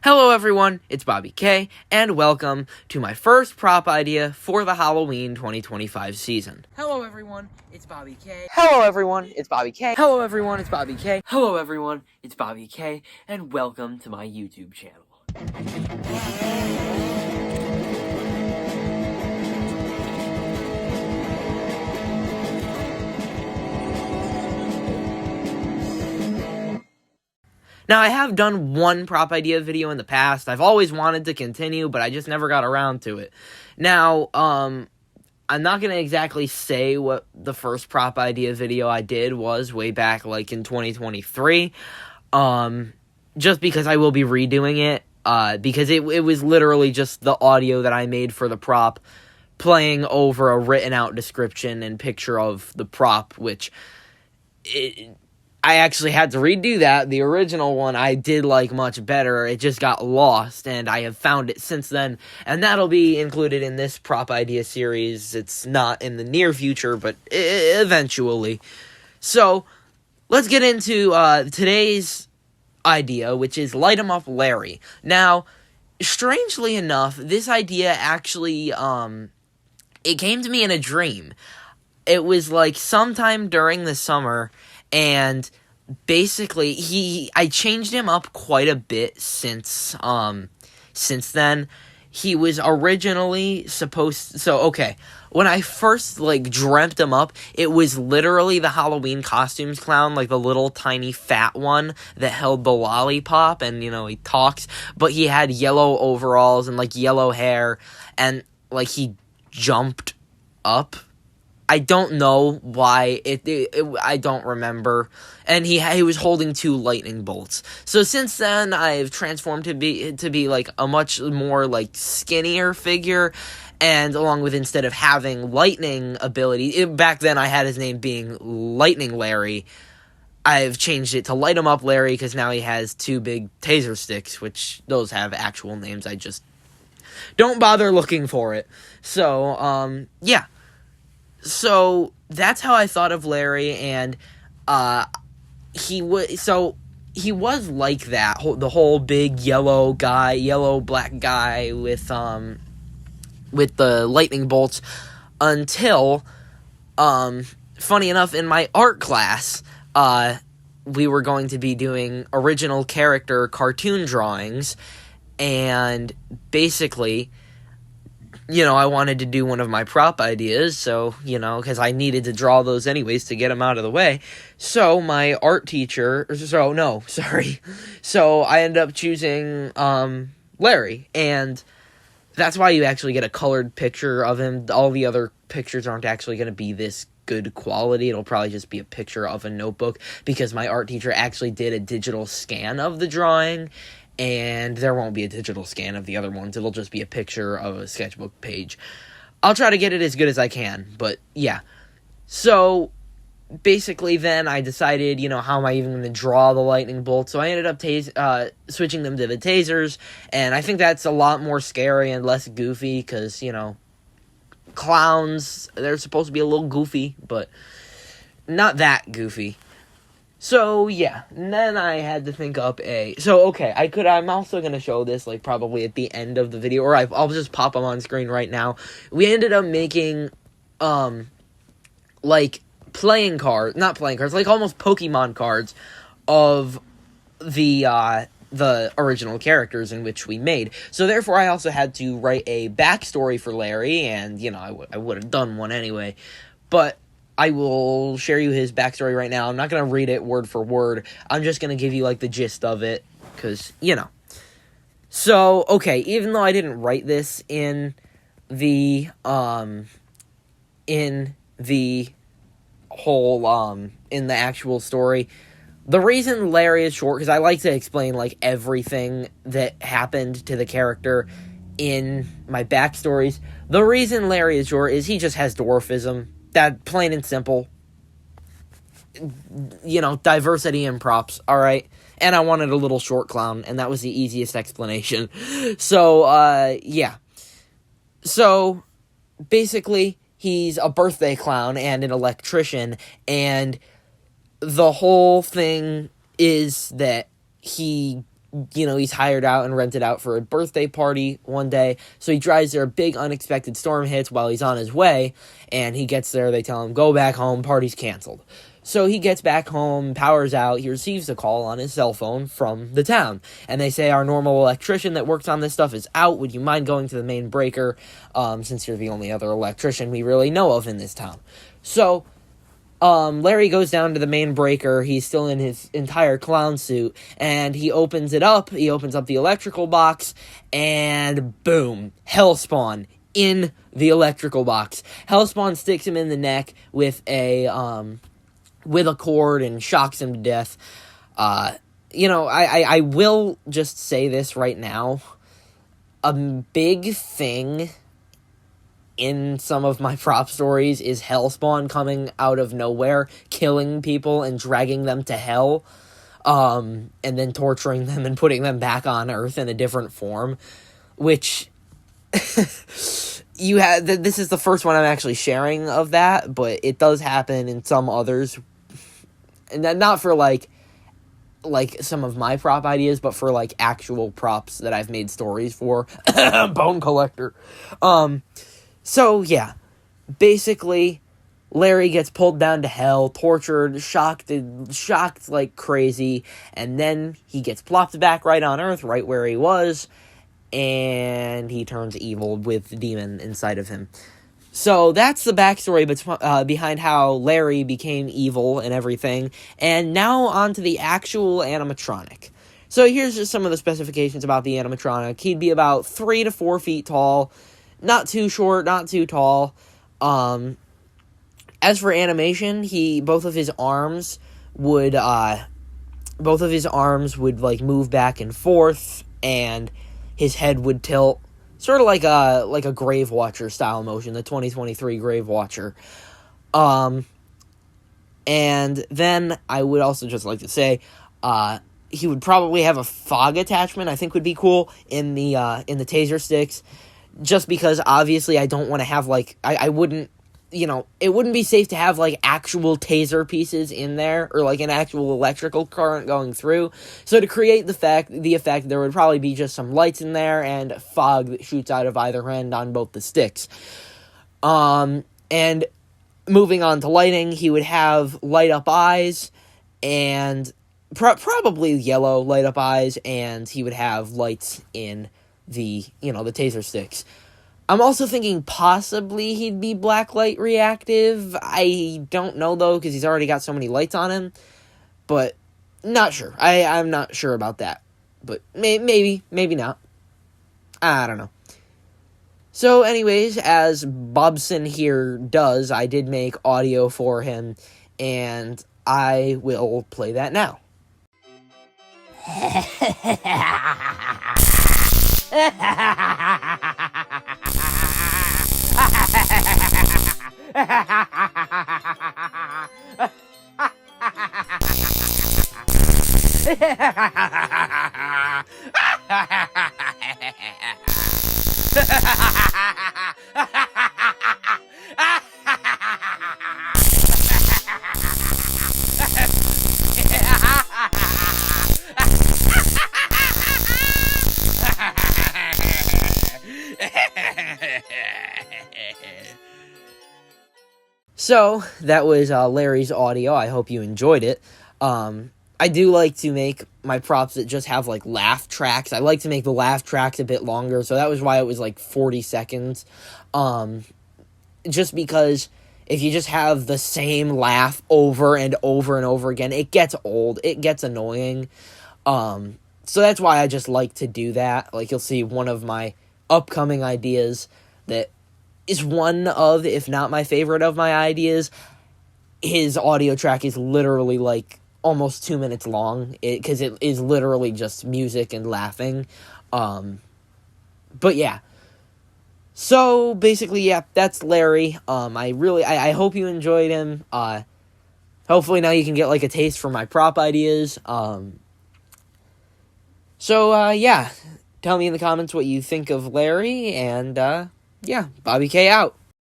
Hello everyone, it's Bobby K, and welcome to my first prop idea for the Halloween 2025 season. Hello everyone, it's Bobby K. Hello everyone, it's Bobby K. Hello everyone, it's Bobby K. Hello everyone, it's Bobby K, and welcome to my YouTube channel. Now, I have done one prop idea video in the past. I've always wanted to continue, but I just never got around to it. Now, I'm not going to exactly say what the first prop idea video I did was way back, like, in 2023. Just because I will be redoing it, because it was literally just the audio that I made for the prop playing over a written-out description and picture of the prop, which I actually had to redo that. The original one I did like much better. It just got lost, and I have found it since then, and that'll be included in this prop idea series. It's not in the near future, but eventually. So, let's get into today's idea, which is Light 'em Up Larry. Now, strangely enough, this idea actually, it came to me in a dream. It was like sometime during the summer, and basically, I changed him up quite a bit since then. He was originally when I first, dreamt him up, it was literally the Halloween costumes clown, like the little tiny fat one that held the lollipop, and, he talks, but he had yellow overalls and, yellow hair, and, he jumped up. I don't know why, I don't remember, and he was holding 2 lightning bolts. So since then, I've transformed to be a much more, skinnier figure, and along with, instead of having lightning ability, back then I had his name being Lightning Larry, I've changed it to Light 'em Up Larry, because now he has 2 big taser sticks, which those have actual names, I just don't bother looking for it. So, yeah. So, that's how I thought of Larry, and, he was like that, the whole big yellow-black guy with the lightning bolts, until, funny enough, in my art class, we were going to be doing original character cartoon drawings, and basically, I wanted to do one of my prop ideas, so, because I needed to draw those anyways to get them out of the way. So, my art teacher, so I ended up choosing, Larry, and that's why you actually get a colored picture of him. All the other pictures aren't actually going to be this good quality. It'll probably just be a picture of a notebook, because my art teacher actually did a digital scan of the drawing, and there won't be a digital scan of the other ones. It'll just be a picture of a sketchbook page. I'll try to get it as good as I can, but yeah. So, basically then I decided, how am I even going to draw the lightning bolts? So I ended up switching them to the tasers, and I think that's a lot more scary and less goofy, because, clowns, they're supposed to be a little goofy, but not that goofy. So, yeah, and then I had to think up I'm also going to show this, probably at the end of the video, or I'll just pop them on screen right now. We ended up making, not playing cards, almost Pokemon cards of the original characters in which we made. So, therefore, I also had to write a backstory for Larry, and, I would have done one anyway, but I will share you his backstory right now. I'm not going to read it word for word. I'm just going to give you, the gist of it, because, So, even though I didn't write this in the actual story, the reason Larry is short, because I like to explain, everything that happened to the character in my backstories. The reason Larry is short is he just has dwarfism. That, plain and simple. Diversity in props, alright? And I wanted a little short clown, and that was the easiest explanation. So, yeah. So, basically, he's a birthday clown and an electrician, and the whole thing is that he he's hired out and rented out for a birthday party one day. So he drives there, a big unexpected storm hits while he's on his way, and he gets there, they tell him, go back home, party's canceled. So he gets back home, power's out, he receives a call on his cell phone from the town, and they say, our normal electrician that works on this stuff is out, would you mind going to the main breaker, since you're the only other electrician we really know of in this town. So Larry goes down to the main breaker. He's still in his entire clown suit, and he opens it up. He opens up the electrical box, and boom, Hellspawn in the electrical box. Hellspawn sticks him in the neck with a cord and shocks him to death. I will just say this right now. A big thing in some of my prop stories is Hellspawn coming out of nowhere, killing people and dragging them to hell, and then torturing them and putting them back on Earth in a different form, which this is the first one I'm actually sharing of that, but it does happen in some others, and not for like some of my prop ideas, but for like actual props that I've made stories for. Bone collector. So, yeah, basically, Larry gets pulled down to hell, tortured, shocked like crazy, and then he gets plopped back right on Earth, right where he was, and he turns evil with the demon inside of him. So, that's the backstory behind how Larry became evil and everything, and now on to the actual animatronic. So, here's just some of the specifications about the animatronic. He'd be about 3 to 4 feet tall, not too short, not too tall. As for animation, both of his arms would like move back and forth, and his head would tilt, sort of like a Grave Watcher style motion, the 2023 Grave Watcher. And then I would also just like to say, he would probably have a fog attachment. I think would be cool in the taser sticks. Just because, obviously, I don't want to have, I wouldn't, it wouldn't be safe to have, actual taser pieces in there, or, an actual electrical current going through. So, to create the effect, there would probably be just some lights in there, and fog that shoots out of either end on both the sticks. And moving on to lighting, he would have light-up eyes, and probably yellow light-up eyes, and he would have lights in the taser sticks. I'm also thinking possibly he'd be black light reactive. I don't know, though, because he's already got so many lights on him. But, not sure. I'm not sure about that. But maybe not. I don't know. So, anyways, as Bobson here does, I did make audio for him, and I will play that now. So, that was Larry's audio. I hope you enjoyed it. I do like to make my props that just have, laugh tracks. I like to make the laugh tracks a bit longer, so that was why it was, 40 seconds. Just because if you just have the same laugh over and over and over again, it gets old. It gets annoying. So that's why I just like to do that. You'll see one of my upcoming ideas that is one of, if not my favorite of my ideas. His audio track is literally almost 2 minutes long, because it is literally just music and laughing. But yeah. So basically, yeah, that's Larry. I hope you enjoyed him. Hopefully now you can get a taste for my prop ideas. Yeah, tell me in the comments what you think of Larry, and yeah, Bobby K out.